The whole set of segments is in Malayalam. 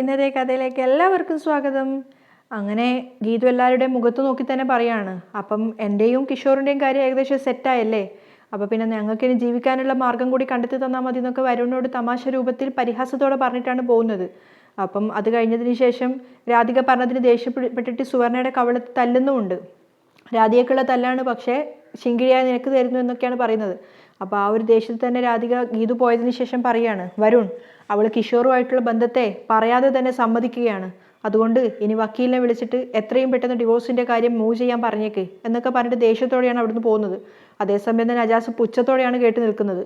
ഇന്നത്തെ കഥയിലേക്ക് എല്ലാവർക്കും സ്വാഗതം. അങ്ങനെ ഗീതു എല്ലാവരുടെയും മുഖത്ത് നോക്കി തന്നെ പറയാണ്, അപ്പം എൻ്റെയും കിഷോറിൻ്റെയും കാര്യം ഏകദേശം സെറ്റായല്ലേ, അപ്പോൾ പിന്നെ ഞങ്ങൾക്കിനി ജീവിക്കാനുള്ള മാർഗം കൂടി കണ്ടെത്തി തന്നാൽ മതി എന്നൊക്കെ വരുണിനോട് തമാശ രൂപത്തിൽ പരിഹാസത്തോടെ പറഞ്ഞിട്ടാണ് പോകുന്നത്. അപ്പം അത് കഴിഞ്ഞതിന് ശേഷം രാധിക പറഞ്ഞതിന് ദേഷ്യപ്പെട്ടിട്ട് സുവർണയുടെ കവളത്ത് തല്ലുന്നുമുണ്ട്. രാധികക്കുള്ള തല്ലാണ്, പക്ഷേ ശിങ്കിടിയായി നിനക്ക് തരുന്നു എന്നൊക്കെയാണ് പറയുന്നത്. അപ്പോൾ ആ ഒരു ദേഷ്യത്തിൽ തന്നെ രാധിക ഗീതു പോയതിന് ശേഷം പറയാണ്, വരുൺ അവൾ കിഷോറുമായിട്ടുള്ള ബന്ധത്തെ പറയാതെ തന്നെ സമ്മതിക്കുകയാണ്. അതുകൊണ്ട് ഇനി വക്കീലിനെ വിളിച്ചിട്ട് എത്രയും പെട്ടെന്ന് ഡിവോഴ്സിൻ്റെ കാര്യം മൂവ് ചെയ്യാൻ പറഞ്ഞേക്ക് എന്നൊക്കെ പറഞ്ഞിട്ട് ദേഷ്യത്തോടെയാണ് അവിടുന്ന് പോകുന്നത്. അതേസമയം തന്നെ അജാസ് പുച്ഛത്തോടെയാണ് കേട്ട് നിൽക്കുന്നത്.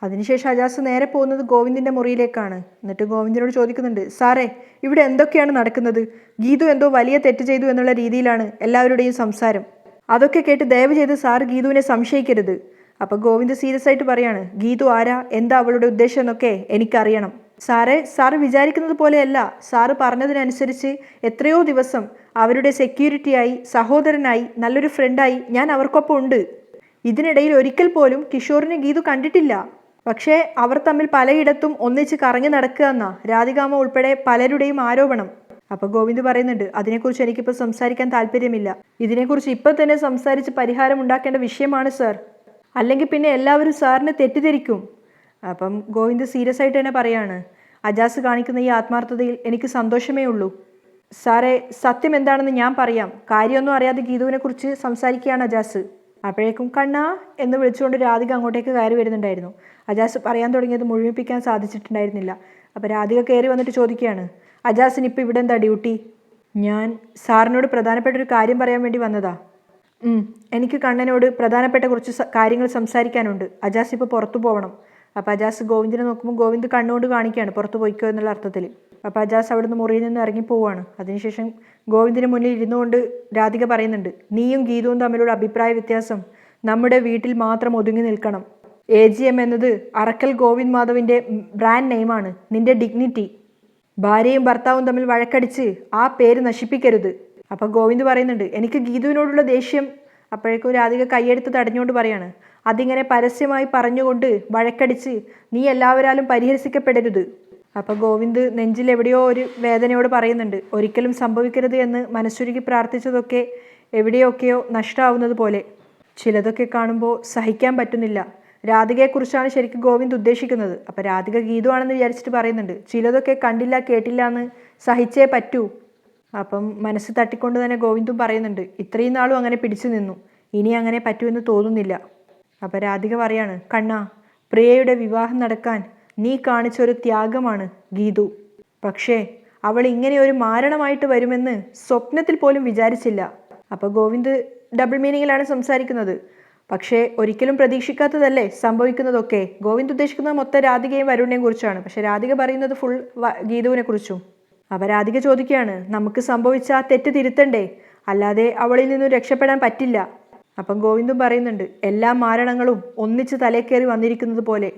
അതിനുശേഷം അജാസ് നേരെ പോകുന്നത് ഗോവിന്ദിൻ്റെ മുറിയിലേക്കാണ്. എന്നിട്ട് ഗോവിന്ദിനോട് ചോദിക്കുന്നുണ്ട്, സാറേ ഇവിടെ എന്തൊക്കെയാണ് നടക്കുന്നത്? ഗീതു എന്തോ വലിയ തെറ്റ് ചെയ്തു എന്നുള്ള രീതിയിലാണ് എല്ലാവരുടെയും സംസാരം. അതൊക്കെ കേട്ട് ദയവ് ചെയ്ത് സാർ ഗീതുവിനെ സംശയിക്കരുത്. അപ്പോൾ ഗോവിന്ദ് സീരിയസ് ആയിട്ട് പറയാണ്, ഗീതു ആരാ, എന്താ അവളുടെ ഉദ്ദേശം എന്നൊക്കെ എനിക്കറിയണം. സാറ് വിചാരിക്കുന്നത് പോലെയല്ല. സാറ് പറഞ്ഞതിനനുസരിച്ച് എത്രയോ ദിവസം അവരുടെ സെക്യൂരിറ്റിയായി, സഹോദരനായി, നല്ലൊരു ഫ്രണ്ടായി ഞാൻ അവർക്കൊപ്പം ഉണ്ട്. ഇതിനിടയിൽ ഒരിക്കൽ പോലും കിഷോറിനെ ഗീതു കണ്ടിട്ടില്ല. പക്ഷേ അവർ തമ്മിൽ പലയിടത്തും ഒന്നിച്ച് കറങ്ങി നടക്കുക എന്നാ രാധികാമ്മ ഉൾപ്പെടെ പലരുടെയും ആരോപണം. അപ്പോൾ ഗോവിന്ദ് പറയുന്നുണ്ട്, അതിനെക്കുറിച്ച് എനിക്കിപ്പോൾ സംസാരിക്കാൻ താല്പര്യമില്ല. ഇതിനെക്കുറിച്ച് ഇപ്പം തന്നെ സംസാരിച്ച് പരിഹാരം ഉണ്ടാക്കേണ്ട വിഷയമാണ് സാർ. അല്ലെങ്കിൽ പിന്നെ എല്ലാവരും സാറിനെ തെറ്റിദ്ധരിക്കും. അപ്പം ഗോവിന്ദ് സീരിയസ് ആയിട്ട് തന്നെ പറയാണ്, അജാസ് കാണിക്കുന്ന ഈ ആത്മാർത്ഥതയിൽ എനിക്ക് സന്തോഷമേ ഉള്ളൂ. സാറേ സത്യം എന്താണെന്ന് ഞാൻ പറയാം. കാര്യമൊന്നും അറിയാതെ ഗീതുവിനെ കുറിച്ച് സംസാരിക്കുകയാണ് അജാസ്. അപ്പോഴേക്കും കണ്ണാ എന്ന് വിളിച്ചുകൊണ്ട് രാധിക അങ്ങോട്ടേക്ക് കയറി വരുന്നുണ്ടായിരുന്നു. അജാസ് പറയാൻ തുടങ്ങിയത് മുഴുമിപ്പിക്കാൻ സാധിച്ചിട്ടുണ്ടായിരുന്നില്ല. അപ്പോൾ രാധിക കയറി വന്നിട്ട് ചോദിക്കുകയാണ്, അജാസിന് ഇപ്പോൾ ഇവിടെ എന്താ ഡ്യൂട്ടി? ഞാൻ സാറിനോട് പ്രധാനപ്പെട്ട ഒരു കാര്യം പറയാൻ വേണ്ടി വന്നതാ. എനിക്ക് കണ്ണനോട് പ്രധാനപ്പെട്ട കുറച്ച് കാര്യങ്ങൾ സംസാരിക്കാനുണ്ട്. അജാസ് ഇപ്പോൾ പുറത്തു പോകണം. അപ്പോൾ അജാസ് ഗോവിന്ദിനെ നോക്കുമ്പോൾ ഗോവിന്ദ് കണ്ണുകൊണ്ട് കാണിക്കുകയാണ് പുറത്തു പോയിക്കോ എന്നുള്ള അർത്ഥത്തിൽ. അപ്പോൾ അജാസ് അവിടുന്ന് മുറിയിൽ നിന്ന് ഇറങ്ങിപ്പോവാണ്. അതിനുശേഷം ഗോവിന്ദിന് മുന്നിൽ ഇരുന്നുകൊണ്ട് രാധിക പറയുന്നുണ്ട്, നീയും ഗീതുവും തമ്മിലുള്ള അഭിപ്രായ വ്യത്യാസം നമ്മുടെ വീട്ടിൽ മാത്രം ഒതുങ്ങി നിൽക്കണം. AGM എന്നത് അറക്കൽ ഗോവിന്ദ് മാധവിൻ്റെ ബ്രാൻഡ് നെയിമാണ്, നിന്റെ ഡിഗ്നിറ്റി. ഭാര്യയും ഭർത്താവും തമ്മിൽ വഴക്കടിച്ച് ആ പേര് നശിപ്പിക്കരുത്. അപ്പോൾ ഗോവിന്ദ് പറയുന്നുണ്ട്, എനിക്ക് ഗീതുവിനോടുള്ള ദേഷ്യം. അപ്പോഴേക്കും രാധിക കൈയെടുത്ത് തടഞ്ഞുകൊണ്ട് പറയാണ്, അതിങ്ങനെ പരസ്യമായി പറഞ്ഞുകൊണ്ട് വഴക്കടിച്ച് നീ എല്ലാവരാലും പരിഹസിക്കപ്പെടരുത്. അപ്പോൾ ഗോവിന്ദ് നെഞ്ചിൽ എവിടെയോ ഒരു വേദനയോട് പറയുന്നുണ്ട്, ഒരിക്കലും സംഭവിക്കരുത് എന്ന് മനസ്സുരുകി പ്രാർത്ഥിച്ചതൊക്കെ എവിടെയൊക്കെയോ നഷ്ടമാവുന്നത് പോലെ. ചിലതൊക്കെ കാണുമ്പോൾ സഹിക്കാൻ പറ്റുന്നില്ല. രാധികയെക്കുറിച്ചാണ് ശരിക്കും ഗോവിന്ദ് ഉദ്ദേശിക്കുന്നത്. അപ്പോൾ രാധിക ഗീതു ആണെന്ന് വിചാരിച്ചിട്ട് പറയുന്നുണ്ട്, ചിലതൊക്കെ കണ്ടില്ല കേട്ടില്ല എന്ന് സഹിച്ചേ പറ്റൂ. അപ്പം മനസ്സ് തട്ടിക്കൊണ്ട് തന്നെ ഗോവിന്ദും പറയുന്നുണ്ട്, ഇത്രയും നാളും അങ്ങനെ പിടിച്ചു നിന്നു, ഇനി അങ്ങനെ പറ്റുമെന്ന് തോന്നുന്നില്ല. അപ്പോൾ രാധിക പറയാണ്, കണ്ണാ പ്രിയയുടെ വിവാഹം നടക്കാൻ നീ കാണിച്ചൊരു ത്യാഗമാണ് ഗീതു. പക്ഷേ അവൾ ഇങ്ങനെ ഒരു മാരണമായിട്ട് വരുമെന്ന് സ്വപ്നത്തിൽ പോലും വിചാരിച്ചില്ല. അപ്പോൾ ഗോവിന്ദ് ഡബിൾ മീനിങ്ങിലാണ് സംസാരിക്കുന്നത്. പക്ഷേ ഒരിക്കലും പ്രതീക്ഷിക്കാത്തതല്ലേ സംഭവിക്കുന്നതൊക്കെ. ഗോവിന്ദ് ഉദ്ദേശിക്കുന്നത് മൊത്തം രാധികയും വരുണിനെയും കുറിച്ചാണ്. പക്ഷേ രാധിക പറയുന്നത് ഫുൾ ഗീതുവിനെ കുറിച്ചും. അപ്പോൾ രാധിക ചോദിക്കുകയാണ്, നമുക്ക് സംഭവിച്ച ആ തെറ്റ് തിരുത്തണ്ടേ, അല്ലാതെ അവളിൽ നിന്നും രക്ഷപ്പെടാൻ പറ്റില്ല. അപ്പം ഗോവിന്ദും പറയുന്നുണ്ട്, എല്ലാ മാരണങ്ങളും ഒന്നിച്ച് തലേക്കേറി വന്നിരിക്കുന്നത് പോലെ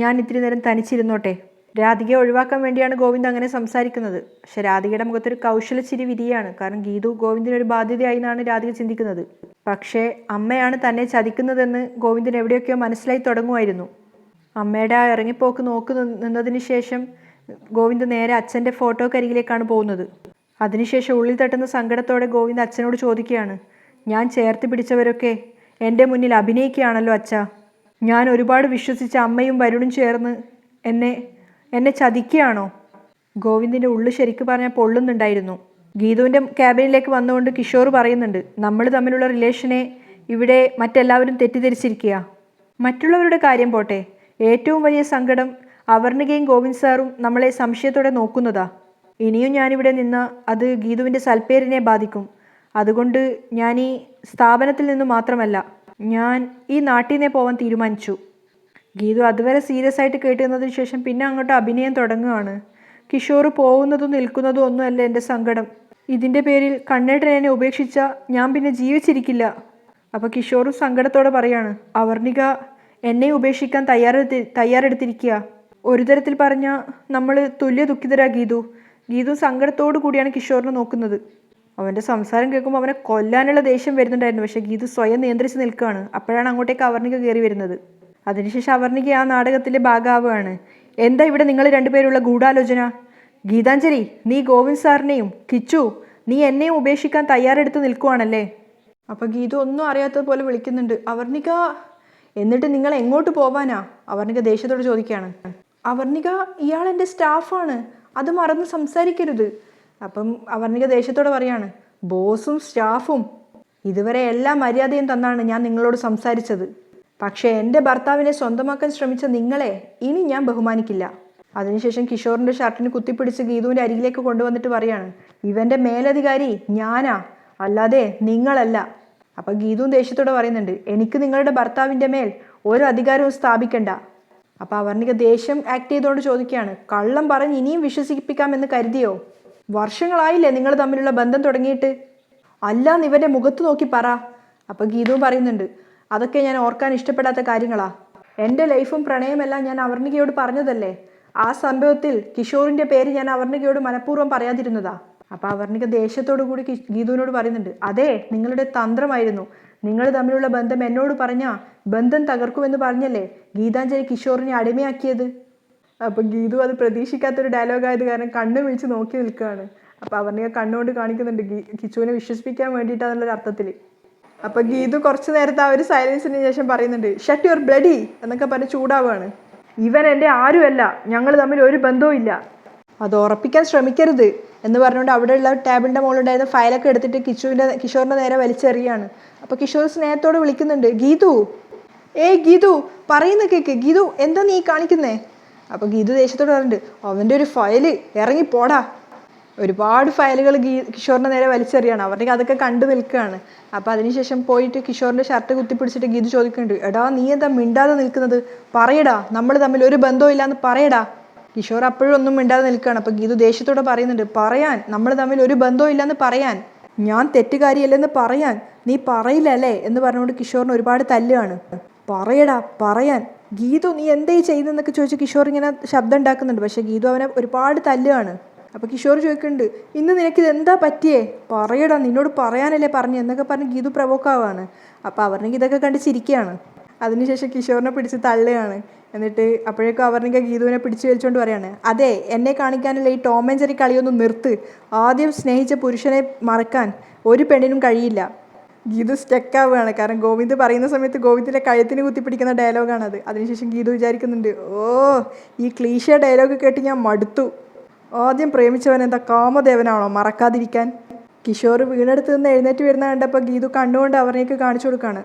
ഞാൻ ഇത്തിരി നേരം തനിച്ചിരുന്നോട്ടെ. രാധികയെ ഒഴിവാക്കാൻ വേണ്ടിയാണ് ഗോവിന്ദ് അങ്ങനെ സംസാരിക്കുന്നത്. പക്ഷെ രാധികയുടെ മുഖത്തൊരു കൗശലച്ചിരി വിരിയാണ്. കാരണം ഗീതു ഗോവിന്ദിനൊരു ബാധ്യതയായി എന്നാണ് രാധിക ചിന്തിക്കുന്നത്. പക്ഷേ അമ്മയാണ് തന്നെ ചതിക്കുന്നതെന്ന് ഗോവിന്ദിന് എവിടെയൊക്കെയോ മനസ്സിലായി തുടങ്ങുമായിരുന്നു. അമ്മയുടെ ആ ഇറങ്ങിപ്പോക്ക് നിന്നതിന് ശേഷം ഗോവിന്ദ് നേരെ അച്ഛൻ്റെ ഫോട്ടോക്കരികിലേക്കാണ് പോകുന്നത്. അതിനുശേഷം ഉള്ളിൽ തട്ടുന്ന സങ്കടത്തോടെ ഗോവിന്ദ് അച്ഛനോട് ചോദിക്കുകയാണ്, ഞാൻ ചേർത്ത് പിടിച്ചവരൊക്കെ എൻ്റെ മുന്നിൽ അഭിനയിക്കുകയാണല്ലോ അച്ഛാ. ഞാൻ ഒരുപാട് വിശ്വസിച്ച അമ്മയും വരുണും ചേർന്ന് എന്നെ ചതിക്കുകയാണോ? ഗോവിന്ദിൻ്റെ ഉള്ളു ശരിക്കും പറഞ്ഞാൽ പൊള്ളുന്നുണ്ടായിരുന്നു. ഗീതുവിൻ്റെ ക്യാബിനിലേക്ക് വന്നുകൊണ്ട് കിഷോർ പറയുന്നുണ്ട്, നമ്മൾ തമ്മിലുള്ള റിലേഷനെ ഇവിടെ മറ്റെല്ലാവരും തെറ്റിദ്ധരിച്ചിരിക്കുക. മറ്റുള്ളവരുടെ കാര്യം പോട്ടെ, ഏറ്റവും വലിയ സങ്കടം അവർണികയും ഗോവിന്ദ് സാറും നമ്മളെ സംശയത്തോടെ നോക്കുന്നതാ. ഇനിയും ഞാനിവിടെ നിന്ന് അത് ഗീതുവിൻ്റെ സൽപ്പേരിനെ ബാധിക്കും. അതുകൊണ്ട് ഞാൻ ഈ സ്ഥാപനത്തിൽ നിന്ന് മാത്രമല്ല, ഞാൻ ഈ നാട്ടിൽ നിന്നേ പോകാൻ തീരുമാനിച്ചു. ഗീതു അതുവരെ സീരിയസ് ആയിട്ട് കേട്ടുന്നതിന് ശേഷം പിന്നെ അങ്ങോട്ട് അഭിനയം തുടങ്ങുകയാണ്. കിഷോർ പോകുന്നതും നിൽക്കുന്നതും ഒന്നുമല്ല എൻ്റെ സങ്കടം. ഇതിൻ്റെ പേരിൽ കണ്ണേട്ടൻ എന്നെ ഉപേക്ഷിച്ച ഞാൻ പിന്നെ ജീവിച്ചിരിക്കില്ല. അപ്പോൾ കിഷോറും സങ്കടത്തോടെ പറയാണ്, അവർണിക എന്നെ ഉപേക്ഷിക്കാൻ തയ്യാറെടുത്തിരിക്കുക. ഒരു തരത്തിൽ പറഞ്ഞാൽ നമ്മൾ തുല്യ ദുഃഖിതരാ ഗീതു സങ്കടത്തോടു കൂടിയാണ് കിഷോറിനെ നോക്കുന്നത്. അവൻ്റെ സംസാരം കേൾക്കുമ്പോൾ അവനെ കൊല്ലാനുള്ള ദേഷ്യം വരുന്നുണ്ടായിരുന്നു. പക്ഷേ ഗീതു സ്വയം നിയന്ത്രിച്ച് നിൽക്കുകയാണ്. അപ്പോഴാണ് അങ്ങോട്ടേക്ക് അവർണിക കയറി വരുന്നത്. അതിനുശേഷം അവർണിക ആ നാടകത്തിലെ ഭാഗമാവുകയാണ്. എന്താ ഇവിടെ നിങ്ങൾ രണ്ടുപേരുള്ള ഗൂഢാലോചന? ഗീതാഞ്ജലി, നീ ഗോവിന്ദ് സാറിനെയും കിച്ചു നീ എന്നെയും ഉപേക്ഷിക്കാൻ തയ്യാറെടുത്ത് നിൽക്കുവാണല്ലേ? അപ്പോൾ ഗീതു ഒന്നും അറിയാത്തതുപോലെ വിളിക്കുന്നുണ്ട്, അവർണിക. എന്നിട്ട് നിങ്ങൾ എങ്ങോട്ട് പോവാനാ? അവർണിക ദേഷ്യത്തോട് ചോദിക്കുകയാണ്. അവർണിക, ഇയാൾ എൻ്റെ സ്റ്റാഫാണ്, അത് മറന്ന് സംസാരിക്കരുത്. അപ്പം അവർണിക ദേഷ്യത്തോടെ പറയാണ്, ബോസും സ്റ്റാഫും ഇതുവരെ എല്ലാ മര്യാദയും തന്നാണ് ഞാൻ നിങ്ങളോട് സംസാരിച്ചത്. പക്ഷേ എൻ്റെ ഭർത്താവിനെ സ്വന്തമാക്കാൻ ശ്രമിച്ച നിങ്ങളെ ഇനി ഞാൻ ബഹുമാനിക്കില്ല. അതിനുശേഷം കിഷോറിൻ്റെ ഷർട്ടിന് കുത്തിപ്പിടിച്ച് ഗീതുവിൻ്റെ അരികിലേക്ക് കൊണ്ടുവന്നിട്ട് പറയാണ്, ഇവൻ്റെ മേലധികാരി ഞാനാ, അല്ലാതെ നിങ്ങളല്ല. അപ്പം ഗീതുവും ദേഷ്യത്തോടെ പറയുന്നുണ്ട്, എനിക്ക് നിങ്ങളുടെ ഭർത്താവിൻ്റെ മേൽ ഒരു അധികാരവും സ്ഥാപിക്കണ്ട. അപ്പം അവർണിക ദേഷ്യം ആക്ട് ചെയ്തുകൊണ്ട് ചോദിക്കുകയാണ്, കള്ളം പറഞ്ഞ് ഇനിയും വിശ്വസിപ്പിക്കാമെന്ന് കരുതിയോ? വർഷങ്ങളായില്ലേ നിങ്ങൾ തമ്മിലുള്ള ബന്ധം തുടങ്ങിയിട്ട്? അല്ലാന്ന് ഇവൻ്റെ മുഖത്ത് നോക്കി പറ. അപ്പം ഗീതുവും പറയുന്നുണ്ട്, അതൊക്കെ ഞാൻ ഓർക്കാൻ ഇഷ്ടപ്പെടാത്ത കാര്യങ്ങളാ. എൻ്റെ ലൈഫും പ്രണയമെല്ലാം ഞാൻ അവർണികയോട് പറഞ്ഞതല്ലേ. ആ സംഭവത്തിൽ കിഷോറിൻ്റെ പേര് ഞാൻ അവർണികയോട് മനഃപൂർവ്വം പറയാതിരുന്നതാ. അപ്പം അവർണിക ദേഷ്യത്തോടു കൂടി ഗീതുവിനോട് പറയുന്നുണ്ട്, അതെ, നിങ്ങളുടെ തന്ത്രമായിരുന്നു. നിങ്ങൾ തമ്മിലുള്ള ബന്ധം എന്നോട് പറഞ്ഞാൽ ബന്ധം തകർക്കുമെന്ന് പറഞ്ഞല്ലേ ഗീതാഞ്ജലി കിഷോറിനെ അടിമയാക്കിയത്. അപ്പം ഗീതു അത് പ്രതീക്ഷിക്കാത്തൊരു ഡയലോഗായത് കാരണം കണ്ണ് വിളിച്ച് നോക്കി നിൽക്കുകയാണ്. അപ്പം അവർണിക കണ്ണുകൊണ്ട് കാണിക്കുന്നുണ്ട് കിച്ചുവിനെ വിശ്വസിപ്പിക്കാൻ വേണ്ടിയിട്ടാണെന്നുള്ള അർത്ഥത്തിൽ. അപ്പം ഗീതു കുറച്ച് നേരത്തെ ആ ഒരു സൈലൻസിന് ശേഷം പറയുന്നുണ്ട്, ഷട്ട് യുവർ ബ്ലഡി എന്നൊക്കെ പറഞ്ഞ് ചൂടാവുകയാണ്. ഇവൻ എൻ്റെ ആരുമല്ല, ഞങ്ങൾ തമ്മിൽ ഒരു ബന്ധവും ഇല്ല, അത് ഉറപ്പിക്കാൻ ശ്രമിക്കരുത് എന്ന് പറഞ്ഞുകൊണ്ട് അവിടെയുള്ള ടേബിളിൻ്റെ മുകളിലുണ്ടായിരുന്ന ഫയലൊക്കെ എടുത്തിട്ട് കിഷോറിൻ്റെ നേരെ വലിച്ചെറിയാണ്. അപ്പോൾ കിഷോർ സ്നേഹത്തോട് വിളിക്കുന്നുണ്ട്, ഗീതു, ഏയ് ഗീതു, പറയുന്ന കേക്ക്, ഗീതു എന്താ നീ കാണിക്കുന്നേ? അപ്പോൾ ഗീതു ദേഷ്യത്തോട് പറഞ്ഞിട്ടുണ്ട്, അവൻ്റെ ഒരു ഫയല്, ഇറങ്ങി പോടാ. ഒരുപാട് ഫയലുകൾ കിഷോറിൻ്റെ നേരെ വലിച്ചെറിയാണ്. അവർക്ക് അതൊക്കെ കണ്ടു നിൽക്കുകയാണ്. അപ്പോൾ അതിനുശേഷം പോയിട്ട് കിഷോറിൻ്റെ ഷർട്ട് കുത്തിപ്പിടിച്ചിട്ട് ഗീതു ചോദിക്കുന്നുണ്ട്, എടാ നീ എന്താ മിണ്ടാതെ നിൽക്കുന്നത്? പറയടാ, നമ്മൾ തമ്മിൽ ഒരു ബന്ധവും ഇല്ലാന്ന് പറയടാ. കിഷോർ അപ്പോഴും ഒന്നും മിണ്ടാതെ നിൽക്കുകയാണ്. അപ്പോൾ ഗീതു ദേഷ്യത്തോടെ പറയുന്നുണ്ട്, പറയാൻ, നമ്മൾ തമ്മിൽ ഒരു ബന്ധവും ഇല്ലാന്ന് പറയാൻ, ഞാൻ തെറ്റുകാരിയല്ലെന്ന് പറയാൻ, നീ പറയില്ലല്ലേ എന്ന് പറഞ്ഞുകൊണ്ട് കിഷോറിന് ഒരുപാട് തല്ലുകയാണ്. പറയടാ, പറയാൻ. ഗീതു നീ എന്തേ ചെയ്യുന്നതെന്നൊക്കെ ചോദിച്ച് കിഷോർ ഇങ്ങനെ ശബ്ദം ഉണ്ടാക്കുന്നുണ്ട്. പക്ഷേ ഗീതു അവനെ ഒരുപാട് തല്ലുകയാണ്. അപ്പോൾ കിഷോർ ചോദിക്കുന്നുണ്ട്, ഇന്ന് നിനക്കിത് എന്താ പറ്റിയേ? പറയടാ, നിന്നോട് പറയാനല്ലേ പറഞ്ഞു എന്നൊക്കെ പറഞ്ഞ് ഗീതു പ്രവോക്കാവാണ്. അപ്പോൾ അവർണിക ഇതൊക്കെ കണ്ട് ചിരിക്കുകയാണ്. അതിനുശേഷം കിഷോറിനെ പിടിച്ച് തള്ളുകയാണ്. എന്നിട്ട് അപ്പോഴേക്കും അവർണിക ഗീതുവിനെ പിടിച്ച് വലിച്ചുകൊണ്ട് പറയാണ്, അതെ, എന്നെ കാണിക്കാനുള്ള ഈ ടോം ആൻഡ് ജെറി കളിയൊന്നും നിർത്ത്. ആദ്യം സ്നേഹിച്ച പുരുഷനെ മറക്കാൻ ഒരു പെണ്ണിനും കഴിയില്ല. ഗീതു സ്റ്റക്കാവുകയാണ്. കാരണം ഗോവിന്ദ് പറയുന്ന സമയത്ത് ഗോവിന്ദിൻ്റെ കഴുത്തിന് കുത്തിപ്പിടിക്കുന്ന ഡയലോഗാണത്. അതിനുശേഷം ഗീതു വിചാരിക്കുന്നുണ്ട്, ഓ, ഈ ക്ലീശ ഡയലോഗ് കേട്ട് ഞാൻ മടുത്തു. ആദ്യം പ്രേമിച്ചവൻ എന്താ കാമദേവനാണോ മറക്കാതിരിക്കാൻ? കിഷോർ വീണെടുത്ത് നിന്ന് എഴുന്നേറ്റ് വരുന്ന കണ്ടപ്പോൾ ഗീതു കണ്ണുകൊണ്ട് അവർണികയ്ക്ക് കാണിച്ചു കൊടുക്കുകയാണ്,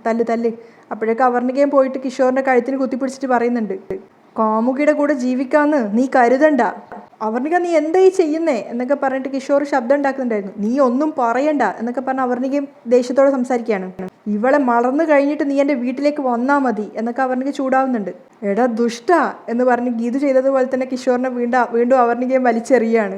തല്ല് തല്ല്. അപ്പോഴേക്കും അവർണികയും പോയിട്ട് കിഷോറിൻ്റെ കഴുത്തിന് കുത്തിപ്പിടിച്ചിട്ട് പറയുന്നുണ്ട്, കാമുകിയുടെ കൂടെ ജീവിക്കാമെന്ന് നീ കരുതണ്ട. അവർണിക നീ എന്തായി ചെയ്യുന്നേ എന്നൊക്കെ പറഞ്ഞിട്ട് കിഷോർ ശബ്ദം ഉണ്ടാക്കുന്നുണ്ടായിരുന്നു. നീ ഒന്നും പറയണ്ട എന്നൊക്കെ പറഞ്ഞ് അവർണികയും ദേഷ്യത്തോടെ സംസാരിക്കുകയാണ്. ഇവളെ മറന്നു കഴിഞ്ഞിട്ട് നീ എൻ്റെ വീട്ടിലേക്ക് വന്നാൽ മതി എന്നൊക്കെ അവർണിക ചൂടാവുന്നുണ്ട്. എടാ ദുഷ്ട എന്ന് പറഞ്ഞ് ഗീതു ചെയ്തതുപോലെ തന്നെ കിഷോറിനെ വീണ്ടും അവർണികയും വലിച്ചെറിയാണ്.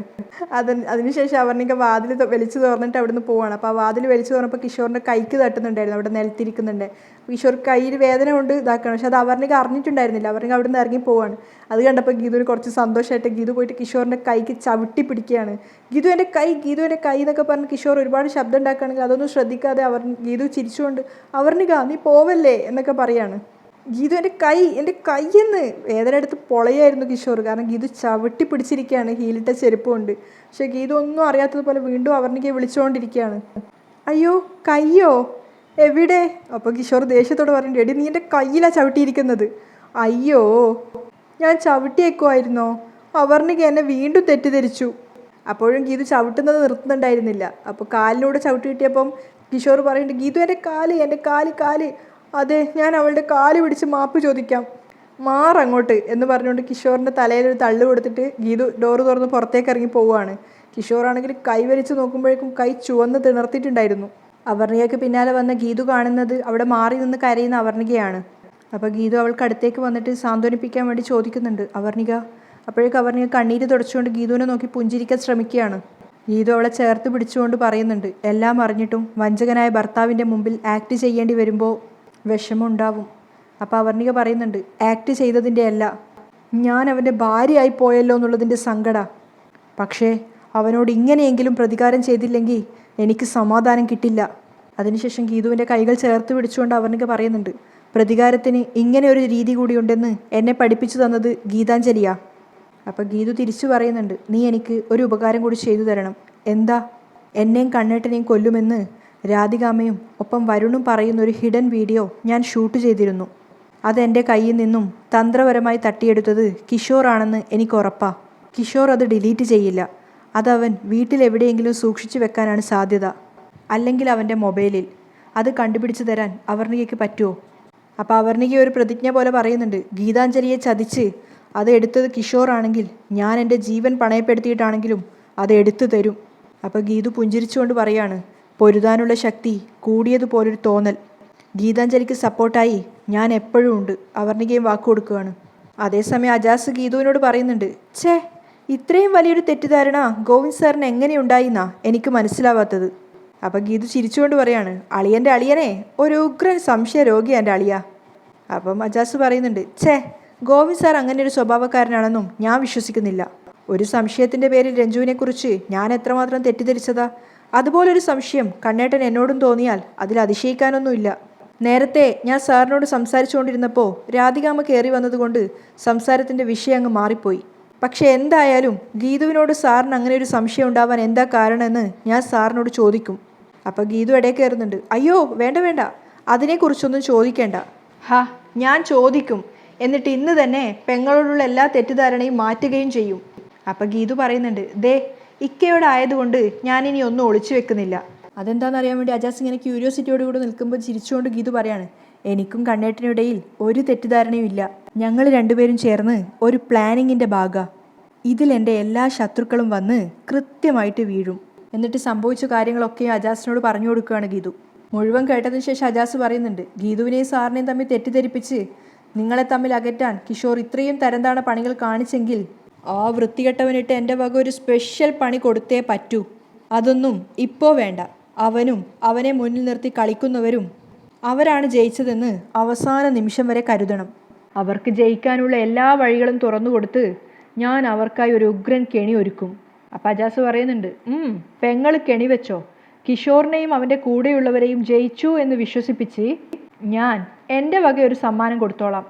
അതിനുശേഷം അവർണിക വാതിൽ വലിച്ചു തുറന്നിട്ട് അവിടുന്ന് പോവാണ്. അപ്പോൾ ആ വാതിൽ വലിച്ചു തുറന്നപ്പോൾ കിഷോറിൻ്റെ കൈക്ക് തട്ടുന്നുണ്ടായിരുന്നു, അവിടെ നിലത്തിരിക്കുന്നുണ്ട്. കിഷോർ കയ്യിൽ വേദന കൊണ്ട് ഇതാക്കണം. പക്ഷെ അത് അവർണിക അറിഞ്ഞിട്ടുണ്ടായിരുന്നില്ല. അവർണിക അവിടെ നിന്ന് ഇറങ്ങി പോവാണ്. അത് കണ്ടപ്പോൾ ഗീതുവിന് കുറച്ച് സന്തോഷമായിട്ട് ഗീതു പോയിട്ട് കിഷോറിൻ്റെ കൈക്ക് ചവിട്ടി പിടിക്കുകയാണ്. ഗീതു എൻ്റെ കൈ എന്നൊക്കെ പറഞ്ഞ് കിഷോർ ഒരുപാട് ശബ്ദം ഉണ്ടാക്കുകയാണെങ്കിൽ അതൊന്നും ശ്രദ്ധിക്കാതെ ഗീതു ചിരിച്ചുകൊണ്ട്, അവർണിക നീ പോവല്ലേ എന്നൊക്കെ പറയാണ്. ഗീതു എൻ്റെ കൈയെന്ന് വേദന എടുത്ത് പൊളയായിരുന്നു കിഷോർ. കാരണം ഗീതു ചവിട്ടി പിടിച്ചിരിക്കുകയാണ് ഹീലിട്ട ചെരുപ്പ് കൊണ്ട്. പക്ഷെ ഗീതു ഒന്നും അറിയാത്തതുപോലെ വീണ്ടും അവർണികയെ വിളിച്ചുകൊണ്ടിരിക്കുകയാണ്. അയ്യോ, കയ്യോ എവിടെ? അപ്പോൾ കിഷോർ ദേഷ്യത്തോട് പറഞ്ഞിട്ട്, എടി നീ എൻ്റെ കയ്യിലാണ് ചവിട്ടിയിരിക്കുന്നത്. അയ്യോ, ഞാൻ ചവിട്ടിയേക്കുമായിരുന്നോ? അവർണിക എന്നെ വീണ്ടും തെറ്റിദ്ധരിച്ചു. അപ്പോഴും ഗീതു ചവിട്ടുന്നത് നിർത്തുന്നുണ്ടായിരുന്നില്ല. അപ്പോൾ കാലിലൂടെ ചവിട്ടി കിട്ടിയപ്പം കിഷോർ പറയുന്നുണ്ട്, ഗീതു എൻ്റെ കാല്. അതെ, ഞാൻ അവളുടെ കാല് പിടിച്ച് മാപ്പ് ചോദിക്കാം, മാറങ്ങോട്ട് എന്ന് പറഞ്ഞുകൊണ്ട് കിഷോറിൻ്റെ തലയിലൊരു തള്ളു കൊടുത്തിട്ട് ഗീതു ഡോറ് തുറന്ന് പുറത്തേക്ക് ഇറങ്ങി പോവുകയാണ്. കിഷോറാണെങ്കിൽ കൈവരിച്ച് നോക്കുമ്പോഴേക്കും കൈ ചുവന്ന് തിണർത്തിയിട്ടുണ്ടായിരുന്നു. അവർണികയ്ക്ക് പിന്നാലെ വന്ന ഗീതു കാണുന്നത് അവിടെ മാറി നിന്ന് കരയുന്ന അവർണികയാണ്. അപ്പോൾ ഗീതു അവൾക്ക് അടുത്തേക്ക് വന്നിട്ട് സാന്ത്വനിപ്പിക്കാൻ വേണ്ടി ചോദിക്കുന്നുണ്ട്, അവർണിക. അപ്പോഴേക്കും അവർണിക കണ്ണീര് തുടച്ചുകൊണ്ട് ഗീതുവിനെ നോക്കി പുഞ്ചിരിക്കാൻ ശ്രമിക്കുകയാണ്. ഗീതു അവളെ ചേർത്ത് പിടിച്ചുകൊണ്ട് പറയുന്നുണ്ട്, എല്ലാം അറിഞ്ഞിട്ടും വഞ്ചകനായ ഭർത്താവിൻ്റെ മുമ്പിൽ ആക്ട് ചെയ്യേണ്ടി വരുമ്പോൾ വിഷമമുണ്ടാവും. അപ്പോൾ അവർണിക പറയുന്നുണ്ട്, ആക്ട് ചെയ്തതിൻ്റെ അല്ല, ഞാൻ അവൻ്റെ ഭാര്യയായി പോയല്ലോ എന്നുള്ളതിൻ്റെ സങ്കട. പക്ഷേ അവനോട് ഇങ്ങനെയെങ്കിലും പ്രതികാരം ചെയ്തില്ലെങ്കിൽ എനിക്ക് സമാധാനം കിട്ടില്ല. അതിനുശേഷം ഗീതുവിൻ്റെ കൈകൾ ചേർത്ത് പിടിച്ചുകൊണ്ട് അവർണിക പറയുന്നുണ്ട്, പ്രതികാരത്തിന് ഇങ്ങനെ ഒരു രീതി കൂടിയുണ്ടെന്ന് എന്നെ പഠിപ്പിച്ചു തന്നത് ഗീതാഞ്ജലിയാ. അപ്പോൾ ഗീതു തിരിച്ചു പറയുന്നുണ്ട്, നീ എനിക്ക് ഒരു ഉപകാരം കൂടി ചെയ്തു തരണം. എന്താ? എന്നെയും കണ്ണേട്ടനെയും കൊല്ലുമെന്ന് രാധികാമ്മയും ഒപ്പം വരുണും പറയുന്ന ഒരു ഹിഡൻ വീഡിയോ ഞാൻ ഷൂട്ട് ചെയ്തിരുന്നു. അതെൻ്റെ കയ്യിൽ നിന്നും തന്ത്രപരമായി തട്ടിയെടുത്തത് കിഷോറാണെന്ന് എനിക്ക് ഉറപ്പാ. കിഷോർ അത് ഡിലീറ്റ് ചെയ്യില്ല. അതവൻ വീട്ടിലെവിടെയെങ്കിലും സൂക്ഷിച്ചു വെക്കാനാണ് സാധ്യത. അല്ലെങ്കിൽ അവൻ്റെ മൊബൈലിൽ. അത് കണ്ടുപിടിച്ച് തരാൻ അവർണികയ്ക്ക് പറ്റുമോ? അപ്പോൾ അവർണിക ഒരു പ്രതിജ്ഞ പോലെ പറയുന്നുണ്ട്, ഗീതാഞ്ജലിയെ ചതിച്ച് അത് എടുത്തത് കിഷോറാണെങ്കിൽ ഞാൻ എൻ്റെ ജീവൻ പണയപ്പെടുത്തിയിട്ടാണെങ്കിലും അത് എടുത്തു തരും. അപ്പോൾ ഗീതു പുഞ്ചിരിച്ചുകൊണ്ട് പറയാണ്, പൊരുതാനുള്ള ശക്തി കൂടിയതുപോലൊരു തോന്നൽ. ഗീതാഞ്ജലിക്ക് സപ്പോർട്ടായി ഞാൻ എപ്പോഴും ഉണ്ട്. അവർണികയും വാക്ക് കൊടുക്കുകയാണ്. അതേസമയം അജാസ് ഗീതുവിനോട് പറയുന്നുണ്ട്, ഇത്രയും വലിയൊരു തെറ്റിദ്ധാരണ ഗോവിന്ദ് സാറിന് എങ്ങനെയുണ്ടായിന്നാ എനിക്ക് മനസ്സിലാവാത്തത്. അപ്പം ഗീതു ചിരിച്ചുകൊണ്ട് പറയാണ്, അളിയൻ്റെ അളിയനെ ഒരു ഉഗ്രൻ സംശയ രോഗിയാണ് എൻ്റെ അളിയ. അപ്പം അജാസ് പറയുന്നുണ്ട്, ഗോവിന്ദ് സാർ അങ്ങനെ ഒരു സ്വഭാവക്കാരനാണെന്നും ഞാൻ വിശ്വസിക്കുന്നില്ല. ഒരു സംശയത്തിൻ്റെ പേരിൽ രഞ്ജുവിനെക്കുറിച്ച് ഞാൻ എത്രമാത്രം തെറ്റിദ്ധരിച്ചതാ. അതുപോലൊരു സംശയം കണ്ണേട്ടൻ എന്നോടും തോന്നിയാൽ അതിൽ അതിശയിക്കാനൊന്നുമില്ല. നേരത്തെ ഞാൻ സാറിനോട് സംസാരിച്ചുകൊണ്ടിരുന്നപ്പോൾ രാധികാമ്മ കയറി വന്നതുകൊണ്ട് സംസാരത്തിൻ്റെ വിഷയം അങ്ങ് മാറിപ്പോയി. പക്ഷേ എന്തായാലും ഗീതുവിനോട് സാറിന് അങ്ങനെ ഒരു സംശയം ഉണ്ടാവാൻ എന്താ കാരണമെന്ന് ഞാൻ സാറിനോട് ചോദിക്കും. അപ്പോൾ ഗീതു ഇടയിൽ കയറുന്നുണ്ട്, അയ്യോ വേണ്ട, അതിനെക്കുറിച്ചൊന്നും ചോദിക്കേണ്ട. ഞാൻ ചോദിക്കും. എന്നിട്ട് ഇന്ന് തന്നെ പെങ്ങളോടുള്ള എല്ലാ തെറ്റിദ്ധാരണയും മാറ്റുകയും ചെയ്യും. അപ്പോൾ ഗീതു പറയുന്നുണ്ട്, ഇക്കയോടായതുകൊണ്ട് ഞാനിനി ഒന്നും ഒളിച്ചു വെക്കുന്നില്ല. അതെന്താണെന്നറിയാൻ വേണ്ടി അജാസ് ഇങ്ങനെ ക്യൂരിയോസിറ്റിയോടുകൂടി നിൽക്കുമ്പോൾ ചിരിച്ചുകൊണ്ട് ഗീതു പറയാണ്, എനിക്കും കണ്ണേട്ടനിടയിൽ ഒരു തെറ്റിദ്ധാരണയും ഇല്ല. ഞങ്ങൾ രണ്ടുപേരും ചേർന്ന് ഒരു പ്ലാനിങ്ങിൻ്റെ ഭാഗമാണ്. ഇതിലെൻ്റെ എല്ലാ ശത്രുക്കളും വന്ന് കൃത്യമായിട്ട് വീഴും. എന്നിട്ട് സംഭവിച്ച കാര്യങ്ങളൊക്കെ അജാസിനോട് പറഞ്ഞു കൊടുക്കുകയാണ് ഗീതു. മുഴുവൻ കേട്ടതിന് ശേഷം അജാസ് പറയുന്നുണ്ട്, ഗീതുവിനെയും സാറിനെയും തമ്മിൽ തെറ്റിദ്ധരിപ്പിച്ച് നിങ്ങളെ തമ്മിൽ അകറ്റാൻ കിഷോർ ഇത്രയും തരംതാണ പണികൾ കാണിച്ചെങ്കിൽ ആ വൃത്തികെട്ടവനിട്ട് എൻ്റെ വക ഒരു സ്പെഷ്യൽ പണി കൊടുത്തേ പറ്റൂ. അതൊന്നും ഇപ്പോൾ വേണ്ട. അവനും അവനെ മുന്നിൽ നിർത്തി കളിക്കുന്നവരും അവരാണ് ജയിച്ചതെന്ന് അവസാന നിമിഷം വരെ കരുതണം. അവർക്ക് ജയിക്കാനുള്ള എല്ലാ വഴികളും തുറന്നു കൊടുത്ത് ഞാൻ അവർക്കായി ഒരു ഉഗ്രൻ കെണി ഒരുക്കും. അപ്പം അജാസ് പറയുന്നുണ്ട്, പെങ്ങൾ കെണി വെച്ചോ. കിഷോറിനെയും അവൻ്റെ കൂടെയുള്ളവരെയും ജയിച്ചു എന്ന് വിശ്വസിപ്പിച്ച് ഞാൻ എൻ്റെ വക ഒരു സമ്മാനം കൊടുത്തോളാം.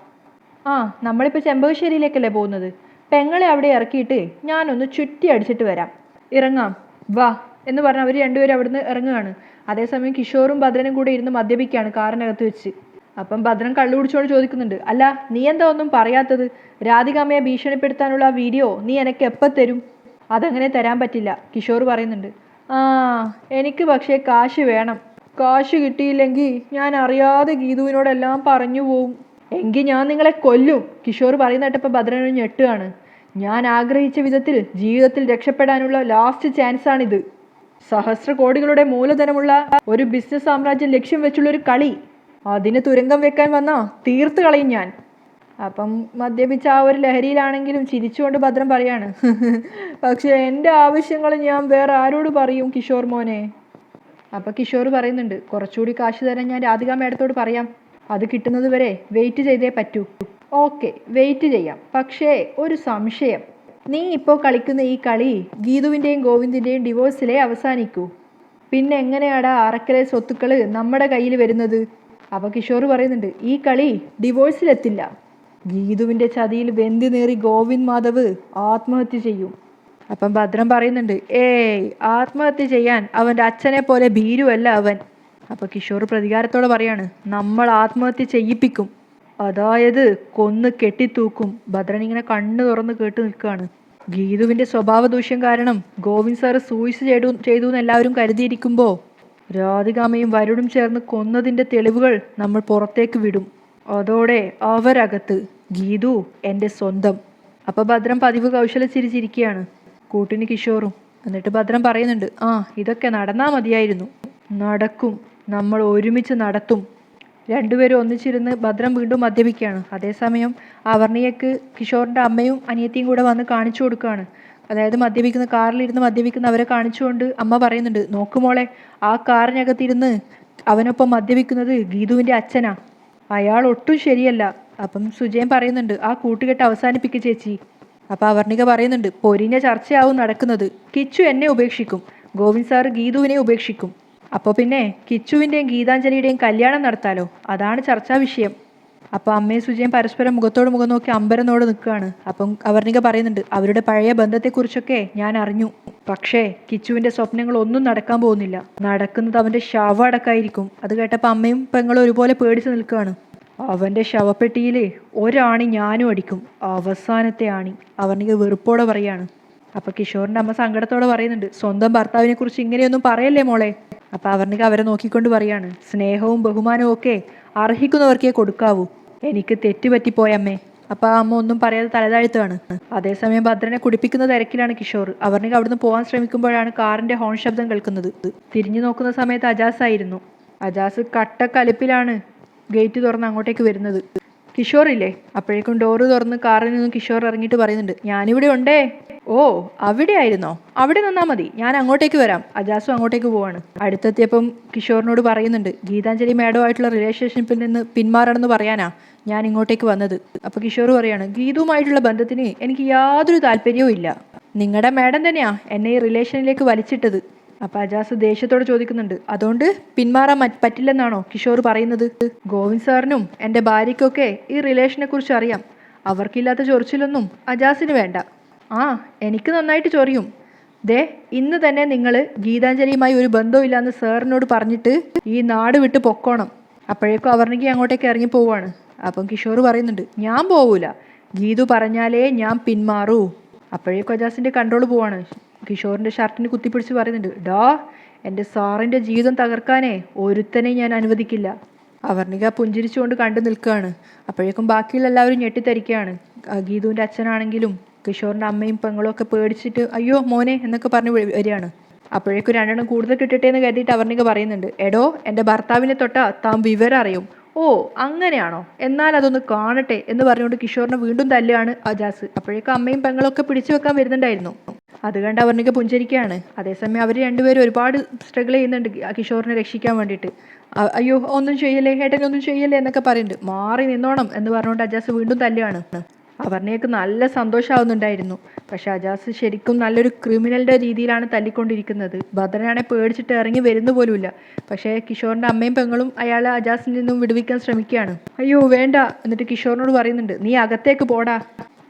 നമ്മളിപ്പോൾ ചെമ്പകശ്ശേരിയിലേക്കല്ലേ പോകുന്നത്. പെങ്ങളെ അവിടെ ഇറക്കിയിട്ട് ഞാനൊന്ന് ചുറ്റി അടിച്ചിട്ട് വരാം. ഇറങ്ങാം, വാ എന്ന് പറഞ്ഞ് അവർ രണ്ടുപേരും അവിടുന്ന് ഇറങ്ങുകയാണ്. അതേസമയം കിഷോറും ഭദ്രനും കൂടെ ഇരുന്ന് മദ്യപിക്കുകയാണ് കാറിനകത്ത് വെച്ച്. അപ്പം ഭദ്രൻ കള്ളു കുടിച്ചോട് ചോദിക്കുന്നുണ്ട്, അല്ല നീ എന്താ ഒന്നും പറയാത്തത്? രാധികാമ്മയെ ഭീഷണിപ്പെടുത്താനുള്ള വീഡിയോ നീ എനിക്ക് എപ്പോൾ തരും? അതങ്ങനെ തരാൻ പറ്റില്ല, കിഷോർ പറയുന്നുണ്ട്. എനിക്ക് പക്ഷേ കാശ് വേണം. കാശ് കിട്ടിയില്ലെങ്കിൽ ഞാൻ അറിയാതെ ഗീതുവിനോടെല്ലാം പറഞ്ഞു പോവും. എങ്കിൽ ഞാൻ നിങ്ങളെ കൊല്ലും, കിഷോർ പറയുന്നിട്ടപ്പോൾ ഭദ്രനൊരു ഞെട്ടുകയാണ്. ഞാൻ ആഗ്രഹിച്ച വിധത്തിൽ ജീവിതത്തിൽ രക്ഷപ്പെടാനുള്ള ലാസ്റ്റ് ചാൻസാണിത്. സഹസ്ര കോടികളുടെ മൂലധനമുള്ള ഒരു ബിസിനസ് സാമ്രാജ്യം ലക്ഷ്യം വെച്ചുള്ളൊരു കളി. അതിന് തുരങ്കം വെക്കാൻ വന്നാ തീർത്ത് കളയും ഞാൻ. അപ്പം മദ്യപിച്ച ആ ഒരു ലഹരിയിലാണെങ്കിലും ചിരിച്ചുകൊണ്ട് ഭദ്രൻ പറയാണ്, പക്ഷെ എൻ്റെ ആവശ്യങ്ങൾ ഞാൻ വേറെ ആരോട് പറയും കിഷോർ മോനെ? അപ്പം കിഷോർ പറയുന്നുണ്ട്, കുറച്ചുകൂടി കാശ് തരാൻ ഞാൻ രാധികാ മേഡത്തോട് പറയാം. അത് കിട്ടുന്നത് വരെ വെയിറ്റ് ചെയ്തേ പറ്റൂ. ഓക്കെ, വെയിറ്റ് ചെയ്യാം. പക്ഷേ ഒരു സംശയം, നീ ഇപ്പോൾ കളിക്കുന്ന ഈ കളി ഗീതുവിൻ്റെയും ഗോവിന്ദിൻ്റെയും ഡിവോഴ്സിലേ അവസാനിക്കൂ. പിന്നെ എങ്ങനെയാടാ അറക്കലെ സ്വത്തുക്കൾ നമ്മുടെ കയ്യിൽ വരുന്നത്? അപ്പോൾ കിഷോർ പറയുന്നുണ്ട്, ഈ കളി ഡിവോഴ്സിലെത്തില്ല. ഗീതുവിൻ്റെ ചതിയിൽ വെന്തി നേറി ഗോവിന്ദ് മാധവ് ആത്മഹത്യ ചെയ്യും. അപ്പം ഭദ്രൻ പറയുന്നുണ്ട്, ആത്മഹത്യ ചെയ്യാൻ അവൻ്റെ അച്ഛനെ പോലെ ഭീരുവല്ല അവൻ. അപ്പോൾ കിഷോർ പ്രതികാരത്തോടെ പറയാണ്, നമ്മൾ ആത്മഹത്യ ചെയ്യിപ്പിക്കും, അതായത് കൊന്ന് കെട്ടിത്തൂക്കും. ഭദ്രൻ ഇങ്ങനെ കണ്ണ് തുറന്ന് കേട്ട് നിൽക്കുകയാണ്. ഗീതുവിൻ്റെ സ്വഭാവ ദൂഷ്യം കാരണം ഗോവിന്ദ് സാറ് സൂയിസൈഡ് ചെയ്തു എന്ന് എല്ലാവരും കരുതിയിരിക്കുമ്പോൾ രാധികാമ്മയും വരുണും ചേർന്ന് കൊന്നതിൻ്റെ തെളിവുകൾ നമ്മൾ പുറത്തേക്ക് വിടും. അതോടെ അവരകത്ത്. ഗീതു എൻ്റെ സ്വന്തം. അപ്പോൾ ഭദ്രൻ പതിവ് കൗശല ചിരിച്ചിരിക്കുകയാണ്, കൂട്ടിന് കിഷോറും. എന്നിട്ട് ഭദ്രൻ പറയുന്നുണ്ട്, ഇതൊക്കെ നടന്നാൽ മതിയായിരുന്നു. നടക്കും, നമ്മൾ ഒരുമിച്ച് നടത്തും. രണ്ടുപേരും ഒന്നിച്ചിരുന്ന് ഭദ്രൻ വീണ്ടും മദ്യപിക്കുകയാണ്. അതേസമയം അവർണിയക്ക് കിഷോറിൻ്റെ അമ്മയും അനിയത്തിയും കൂടെ വന്ന് കാണിച്ചു കൊടുക്കുകയാണ്. അതായത് കാറിലിരുന്ന് മദ്യപിക്കുന്ന അവരെ കാണിച്ചുകൊണ്ട് അമ്മ പറയുന്നുണ്ട്, നോക്കുമോളെ, ആ കാറിനകത്തിരുന്ന് അവനൊപ്പം മദ്യപിക്കുന്നത് ഗീതുവിൻ്റെ അച്ഛനാ. അയാൾ ഒട്ടും ശരിയല്ല. അപ്പം സുജയൻ പറയുന്നുണ്ട്, ആ കൂട്ടുകെട്ട് അവസാനിപ്പിക്കുക ചേച്ചി. അപ്പം അവർണിക പറയുന്നുണ്ട്, പൊരിഞ്ഞ ചർച്ചയാവും നടക്കുന്നത്. കിച്ചു എന്നെ ഉപേക്ഷിക്കും, ഗോവിന്ദ് സാറ് ഗീതുവിനെ ഉപേക്ഷിക്കും. അപ്പോൾ പിന്നെ കിച്ചുവിൻ്റെയും ഗീതാഞ്ജലിയുടെയും കല്യാണം നടത്താലോ, അതാണ് ചർച്ചാ വിഷയം. അപ്പോൾ അമ്മയും സുജയും പരസ്പരം മുഖത്തോട് മുഖം നോക്കി അമ്പരന്നോട് നിൽക്കുകയാണ്. അപ്പം അവർണിക പറയുന്നുണ്ട്, അവരുടെ പഴയ ബന്ധത്തെക്കുറിച്ചൊക്കെ ഞാൻ അറിഞ്ഞു. പക്ഷേ കിച്ചുവിൻ്റെ സ്വപ്നങ്ങളൊന്നും നടക്കാൻ പോകുന്നില്ല. നടക്കുന്നത് അവൻ്റെ ശവടക്കായിരിക്കും. അത് കേട്ടപ്പോൾ അമ്മയും പെങ്ങളും ഒരുപോലെ പേടിച്ച് നിൽക്കുകയാണ്. അവൻ്റെ ശവപ്പെട്ടിയിൽ ഒരാണി ഞാനും അടിക്കും, അവസാനത്തെ ആണി, അവർണിക വെറുപ്പോടെ പറയാണ്. അപ്പോൾ കിഷോറിൻ്റെ അമ്മ സങ്കടത്തോടെ പറയുന്നുണ്ട്, സ്വന്തം ഭർത്താവിനെ കുറിച്ച് ഇങ്ങനെയൊന്നും പറയല്ലേ മോളെ. അപ്പോൾ അവർണിക അവരെ നോക്കിക്കൊണ്ട് പറയാണ്, സ്നേഹവും ബഹുമാനവും ഒക്കെ അർഹിക്കുന്നവർക്കേ കൊടുക്കാവൂ. എനിക്ക് തെറ്റുപറ്റിപ്പോയമ്മേ. അപ്പോൾ ആ അമ്മ ഒന്നും പറയാതെ തലതാഴ്ത്തുകയാണ്. അതേസമയം ഭദ്രനെ കുടിപ്പിക്കുന്ന തിരക്കിലാണ് കിഷോർ. അവർണിക അവിടുന്ന് പോകാൻ ശ്രമിക്കുമ്പോഴാണ് കാറിൻ്റെ ഹോൺ ശബ്ദം കേൾക്കുന്നത്. തിരിഞ്ഞു നോക്കുന്ന സമയത്ത് അജാസ് ആയിരുന്നു. അജാസ് കട്ടക്കലിപ്പിലാണ് ഗേറ്റ് തുറന്ന് അങ്ങോട്ടേക്ക് വരുന്നത്. കിഷോറില്ലേ? അപ്പോഴേക്കും ഡോറ് തുറന്ന് കാറിൽ നിന്നും കിഷോർ ഇറങ്ങിയിട്ട് പറയുന്നുണ്ട്, ഞാനിവിടെ ഉണ്ടേ. ഓ, അവിടെ ആയിരുന്നോ? അവിടെ നിന്നാൽ മതി, ഞാൻ അങ്ങോട്ടേക്ക് വരാം. അജാസും അങ്ങോട്ടേക്ക് പോവാണ്. അടുത്തെത്തിയപ്പം കിഷോറിനോട് പറയുന്നുണ്ട്, ഗീതാഞ്ജലി മാഡവുമായിട്ടുള്ള റിലേഷൻഷിപ്പിൽ നിന്ന് പിന്മാറണമെന്ന് പറയാനാ ഞാൻ ഇങ്ങോട്ടേക്ക് വന്നത്. അപ്പോൾ കിഷോർ പറയാണ്, ഗീതുവുമായിട്ടുള്ള ബന്ധത്തിന് എനിക്ക് യാതൊരു താല്പര്യവും ഇല്ല. നിങ്ങളുടെ മാഡം തന്നെയാ എന്നെ ഈ റിലേഷനിലേക്ക് വലിച്ചിട്ടത്. അപ്പോൾ അജാസ് ദേഷ്യത്തോട് ചോദിക്കുന്നുണ്ട്, അതുകൊണ്ട് പിന്മാറാൻ പറ്റില്ലെന്നാണോ കിഷോർ പറയുന്നത്? ഗോവിന്ദ് സാറിനും എൻ്റെ ഭാര്യയ്ക്കൊക്കെ ഈ റിലേഷനെ കുറിച്ച് അറിയാം. അവർക്കില്ലാത്ത ചൊറിച്ചിലൊന്നും അജാസിന് വേണ്ട. ആ, എനിക്ക് നന്നായിട്ട് ചൊറിയും. ദേ, ഇന്ന് തന്നെ നിങ്ങൾ ഗീതാഞ്ജലിയുമായി ഒരു ബന്ധവുമില്ലാന്ന് സാറിനോട് പറഞ്ഞിട്ട് ഈ നാട് വിട്ട് പൊക്കോണം. അപ്പോഴേക്കും അവർണിക്ക് അങ്ങോട്ടേക്ക് ഇറങ്ങി പോവുകയാണ്. അപ്പം കിഷോർ പറയുന്നുണ്ട്, ഞാൻ പോവൂല, ഗീതു പറഞ്ഞാലേ ഞാൻ പിന്മാറൂ. അപ്പോഴേക്കും അജാസിൻ്റെ കൺട്രോൾ പോവാണ്. കിഷോറിൻ്റെ ഷർട്ടിന് കുത്തിപ്പിടിച്ച് പറയുന്നുണ്ട്, ഡാ, എൻ്റെ സാറിൻ്റെ ജീവിതം തകർക്കാനേ ഒരുത്തനെ ഞാൻ അനുവദിക്കില്ല. അവർണിക പുഞ്ചിരിച്ചുകൊണ്ട് കണ്ടു നിൽക്കുകയാണ്. അപ്പോഴേക്കും ബാക്കിയുള്ള എല്ലാവരും ഞെട്ടിത്തരിക്കുകയാണ്. ഗീതുവിൻ്റെ അച്ഛനാണെങ്കിലും കിഷോറിൻ്റെ അമ്മയും പെങ്ങളും ഒക്കെ പേടിച്ചിട്ട് അയ്യോ മോനെ എന്നൊക്കെ പറഞ്ഞ് വരികയാണ്. അപ്പോഴേക്കും രണ്ടെണ്ണം കൂടുതൽ കിട്ടട്ടെ എന്ന് കരുതിയിട്ട് അവർണിക പറയുന്നുണ്ട്, എടോ, എൻ്റെ ഭർത്താവിനെ തൊട്ടാ താൻ വിവരം അറിയും. ഓ, അങ്ങനെയാണോ? എന്നാൽ അതൊന്ന് കാണട്ടെ എന്ന് പറഞ്ഞുകൊണ്ട് കിഷോറിനെ വീണ്ടും തല്ലുകയാണ് അജാസ്. അപ്പോഴേക്കും അമ്മയും പെങ്ങളൊക്കെ പിടിച്ചു വെക്കാൻ വരുന്നുണ്ടായിരുന്നു. അത് കണ്ട് അവർണിക പുഞ്ചരിക്കുകയാണ്. അതേസമയം അവർ രണ്ടുപേരും ഒരുപാട് സ്ട്രഗിൾ ചെയ്യുന്നുണ്ട് കിഷോറിനെ രക്ഷിക്കാൻ വേണ്ടിയിട്ട്. അയ്യോ, ഒന്നും ചെയ്യല്ലേ ഏട്ടനൊന്നും ചെയ്യല്ലേ എന്നൊക്കെ പറയുന്നുണ്ട്. മാറി നിന്നോണം എന്ന് പറഞ്ഞുകൊണ്ട് അജാസ് വീണ്ടും തല്ലുകയാണ്. അവർണികക്ക് നല്ല സന്തോഷമാവുന്നുണ്ടായിരുന്നു. പക്ഷെ അജാസ് ശരിക്കും നല്ലൊരു ക്രിമിനലിൻ്റെ രീതിയിലാണ് തല്ലിക്കൊണ്ടിരിക്കുന്നത്. ഭദ്രനാണെ പേടിച്ചിട്ട് ഇറങ്ങി വരുന്ന പോലുമില്ല. പക്ഷേ കിഷോറിൻ്റെ അമ്മയും പെങ്ങളും അയാളെ അജാസിൽ നിന്നും വിടുവിക്കാൻ ശ്രമിക്കുകയാണ്. അയ്യോ വേണ്ട, എന്നിട്ട് കിഷോറിനോട് പറയുന്നുണ്ട്, നീ അകത്തേക്ക് പോടാ.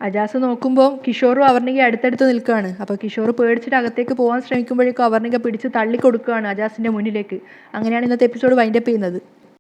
അജാസ് നോക്കുമ്പോൾ കിഷോറും അവർണിക അടുത്തടുത്ത് നിൽക്കുകയാണ്. അപ്പോൾ കിഷോർ പേടിച്ചിട്ട് അകത്തേക്ക് പോകാൻ ശ്രമിക്കുമ്പോഴേക്കും അവർണിക പിടിച്ച് തള്ളിക്കൊടുക്കുകയാണ് അജാസിൻ്റെ മുന്നിലേക്ക്. അങ്ങനെയാണ് ഇന്നത്തെ എപ്പിസോഡ് വൈൻഡപ്പ് ചെയ്യുന്നത്.